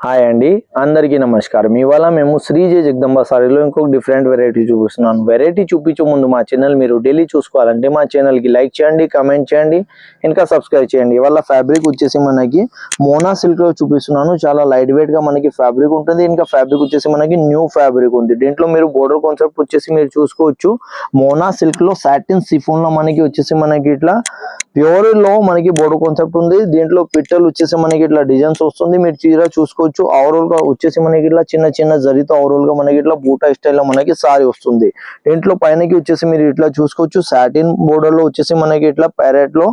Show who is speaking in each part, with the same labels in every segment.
Speaker 1: Hi అండి, అందరికీ నమస్కారం. ఇవాళ మేము శ్రీజే జగదంబ సారీలో ఇంకొక డిఫరెంట్ వెరైటీ చూపిస్తున్నాను. వెరైటీ చూపించే ముందు మా ఛానల్ మీరు డైలీ చూసుకోవాలంటే మా ఛానల్కి లైక్ చేయండి, కామెంట్ చేయండి, ఇంకా సబ్స్క్రైబ్ చేయండి. ఇవాళ ఫ్యాబ్రిక్ వచ్చేసి మనకి మోనా సిల్క్లో చూపిస్తున్నాను. చాలా లైట్ వెయిట్గా మనకి ఫ్యాబ్రిక్ ఉంటుంది. ఇంకా ఫ్యాబ్రిక్ వచ్చేసి మనకి న్యూ ఫ్యాబ్రిక్ ఉంది. దీంట్లో మీరు బోర్డర్ కాన్సెప్ట్ వచ్చేసి మీరు చూసుకోవచ్చు. మోనా సిల్క్లో సాటిన్ సిఫోన్లో మనకి వచ్చేసి మనకి ఇట్లా ప్యూర్ లో మనకి బోర్డర్ కాన్సెప్ట్ ఉంది. దీంట్లో పిట్టలు వచ్చేసి మనకి ఇట్లా డిజైన్స్ వస్తుంది. మీరు చీర చూసుకోవచ్చు. ఓవరాల్ గా వచ్చేసి మనకి ఇట్లా చిన్న చిన్న జరీతో ఓవరాల్ గా మనకి ఇట్లా బూటా స్టైల్ లో మనకి సారీ వస్తుంది. దీంట్లో పైనకి వచ్చేసి మీరు ఇట్లా చూసుకోవచ్చు. సాటిన్ బోర్డర్ లో వచ్చేసి మనకి ఇట్లా ప్యారెట్ లో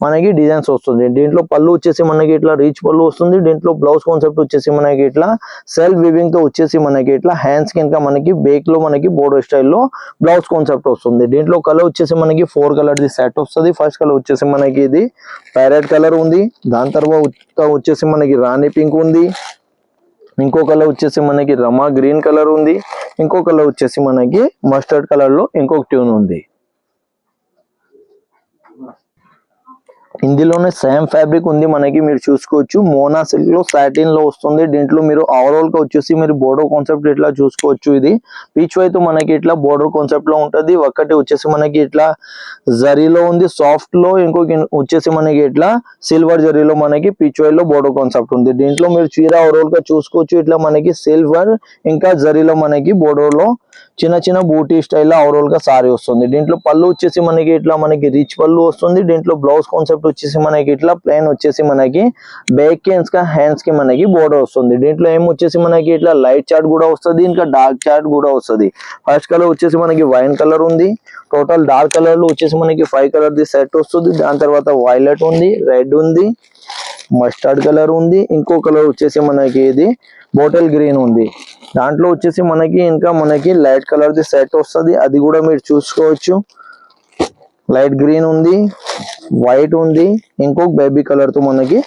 Speaker 1: మనకి డిజైన్స్ వస్తుంది. దీంట్లో పళ్ళు వచ్చేసి మనకి ఇట్లా రీచ్ పళ్ళు వస్తుంది. దీంట్లో బ్లౌజ్ కాన్సెప్ట్ వచ్చేసి మనకి ఇట్లా సెల్ఫ్ వీవింగ్ తో వచ్చేసి మనకి ఇట్లా హ్యాండ్స్ కింద మనకి బేక్ లో మనకి బోర్డర్ స్టైల్లో బ్లౌజ్ కాన్సెప్ట్ వస్తుంది. దీంట్లో కలర్ వచ్చేసి మనకి 4 కలర్ ది సెట్ వస్తుంది. ఫస్ట్ కలర్ వచ్చేసి మనకి ఇది ప్యారెట్ కలర్ ఉంది. దాని తర్వాత వచ్చేసి మనకి రాణి పింక్ ఉంది. ఇంకో కలర్ వచ్చేసి మనకి రమా గ్రీన్ కలర్ ఉంది. ఇంకో కలర్ వచ్చేసి మనకి మస్టర్డ్ కలర్ లో ఇంకొక ట్యూన్ ఉంది. ఇందులోనే సేమ్ ఫ్యాబ్రిక్ ఉంది మనకి, మీరు చూసుకోవచ్చు. మోనా సిల్క్ లో సాటిన్ లో వస్తుంది. దీంట్లో మీరు ఓవరాల్ గా వచ్చేసి మీరు బోర్డర్ కాన్సెప్ట్ ఇట్లా చూసుకోవచ్చు. ఇది పీచ్ వైపు మనకి ఇట్లా బోర్డర్ కాన్సెప్ట్ లో ఉంటది. ఒకటి వచ్చేసి మనకి ఇట్లా జరీలో ఉంది సాఫ్ట్ లో, ఇంకొక వచ్చేసి మనకి ఇట్లా సిల్వర్ జరీలో మనకి పీచ్ వైపు లో బోర్డర్ కాన్సెప్ట్ ఉంది. దీంట్లో మీరు చీర ఓవరాల్ గా చూసుకోవచ్చు. ఇట్లా మనకి సిల్వర్ ఇంకా జరీలో మనకి బోర్డర్ లో చిన్న చిన్న బూటీ స్టైల్ ఓవరాల్ గా సారీ వస్తుంది. దీంట్లో పళ్ళు వచ్చేసి మనకి ఇట్లా మనకి రిచ్ పళ్ళు వస్తుంది. దీంట్లో బ్లౌజ్ కాన్సెప్ట్ వచ్చేసి మనకి ఇట్లా ప్లెయిన్ వచ్చేసి మనకి బ్యాక్ హ్యాండ్స్ కి మనకి బోర్డర్ వస్తుంది. దీంట్లో ఏం వచ్చేసి మనకి ఇట్లా లైట్ చార్ట్ కూడా వస్తుంది, ఇంకా డార్క్ చార్ట్ కూడా వస్తుంది. ఫస్ట్ కలర్ వచ్చేసి మనకి వైన్ కలర్ ఉంది. టోటల్ డార్క్ కలర్ లో వచ్చేసి మనకి 5 కలర్ ది సెట్ వస్తుంది. దాని తర్వాత వైలెట్ ఉంది, రెడ్ ఉంది, మస్టర్డ్ కలర్ ఉంది. ఇంకో కలర్ వచ్చేసి మనకి ఇది బాటిల్ గ్రీన్ ఉంది. దాంట్లో వచ్చేసి మనకి ఇంకా మనకి లైట్ కలర్ ది సెట్ వస్తుంది. అది కూడా మీరు చూసుకోవచ్చు. లైట్ గ్రీన్ ఉంది, వైట్ ఉంది, ఇంకొక బేబీ కలర్ తో మనకి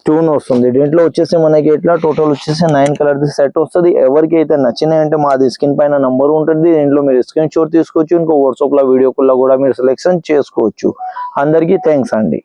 Speaker 1: ట్యూన్ వస్తుంది. దీంట్లో వచ్చేసి మనకి ఇట్లా టోటల్ వచ్చేసి 9 కలర్ ది సెట్ వస్తుంది. ఎవరికి అయితే నచ్చినాయంటే మాది స్క్రీన్ పైన నంబర్ ఉంటుంది. దీంట్లో మీరు స్క్రీన్ షాట్ తీసుకోవచ్చు. ఇంకో వాట్సాప్ లో వీడియో కాల్ కూడా మీరు సెలెక్షన్ చేసుకోవచ్చు. అందరికీ థ్యాంక్స్ అండి.